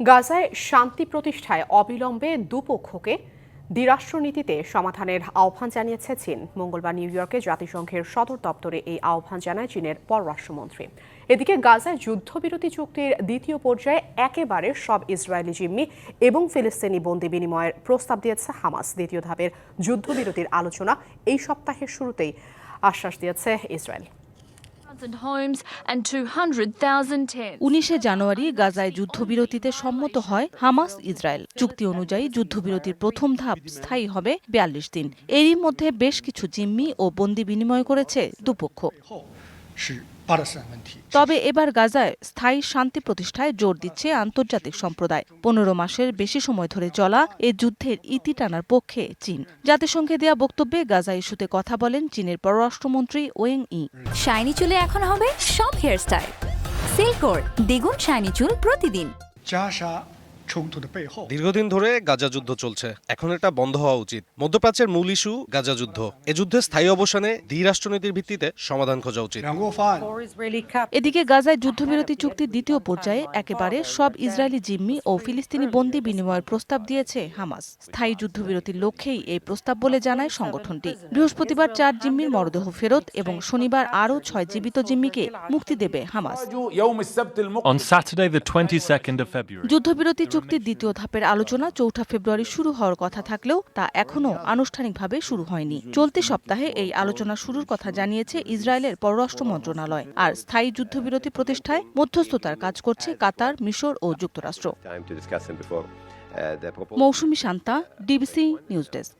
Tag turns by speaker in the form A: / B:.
A: গাজায় শান্তি প্রতিষ্ঠায় অবিলম্বে দুপক্ষকে দ্বিরাষ্ট্রনীতিতে সমাধানের আহ্বান জানিয়েছে চীন। মঙ্গলবার নিউ ইয়র্কে জাতিসংঘের সদর দপ্তরে এই আহ্বান জানায় চীনের পররাষ্ট্রমন্ত্রী। এদিকে গাজায় যুদ্ধবিরতি চুক্তির দ্বিতীয় পর্যায়ে একেবারে সব ইসরায়েলি জিম্মি এবং ফিলিস্তিনি বন্দী বিনিময়ের প্রস্তাব দিয়েছে হামাস। দ্বিতীয় ধাপের যুদ্ধবিরতির আলোচনা এই সপ্তাহের শুরুতেই আশ্বাস দিয়েছে ইসরায়েল।
B: 19 জানুয়ারি গাজায় যুদ্ধবিরতিতে সম্মত হয় হামাস ইসরায়েল। চুক্তি অনুযায়ী যুদ্ধবিরতির প্রথম ধাপ স্থায়ী হবে 42 দিন। এরই মধ্যে বেশ কিছু জিম্মি ও বন্দী বিনিময় করেছে দুপক্ষ। তবে এবার গাজায় স্থায়ী শান্তি প্রতিষ্ঠায় জোর দিচ্ছে আন্তর্জাতিক সম্প্রদায়। 15 মাসের বেশি সময় ধরে চলা এ যুদ্ধের ইতি টানার পক্ষে চীন। জাতিসংঘে দেয়া বক্তব্যে গাজা ইস্যুতে কথা বলেন চীনের পররাষ্ট্রমন্ত্রী ওয়েং ই।
C: শাইনি চুলে এখন হবে সব হেয়ারস্টাইল সিল্কোর দ্বিগুণ শাইনি চুল প্রতিদিন।
D: দীর্ঘদিন ধরে গাজা যুদ্ধ চলছে, এখন এটা বন্ধ হওয়া উচিত। মধ্যপ্রাচ্যের মূল ইস্যু গাজা যুদ্ধ। এ যুদ্ধে স্থায়ী অবসানে দ্বিরাষ্ট্রনীতির ভিত্তিতে সমাধান খোঁজা উচিত।
B: এদিকে গাজায় যুদ্ধবিরতি চুক্তির দ্বিতীয় পর্যায়ে একেবারে সব ইসরায়েলি জিম্মি ও ফিলিস্তিনি বন্দী বিনিময়ের প্রস্তাব দিয়েছে হামাস। স্থায়ী যুদ্ধবিরতির লক্ষ্যেই এই প্রস্তাব বলে জানায় সংগঠনটি। বৃহস্পতিবার 4 জিম্মির মরদেহ ফেরত এবং শনিবার আরও 6 জীবিত জিম্মিকে মুক্তি দেবে Hamas.
E: On Saturday, the 22nd of February.
B: যুদ্ধবিরতি চুক্তির দ্বিতীয় ধাপের আলোচনা 4 ফেব্রুয়ারি শুরু হওয়ার কথা থাকলেও তা এখনও আনুষ্ঠানিকভাবে শুরু হয়নি। চলতি সপ্তাহে এই আলোচনা শুরুর কথা জানিয়েছে ইসরায়েলের পররাষ্ট্র মন্ত্রণালয়। আর স্থায়ী যুদ্ধবিরতি প্রতিষ্ঠায় মধ্যস্থতার কাজ করছে কাতার, মিশর ও যুক্তরাষ্ট্র। মৌসুমী শান্তা, ডিবিসি নিউজ ডেস্ক।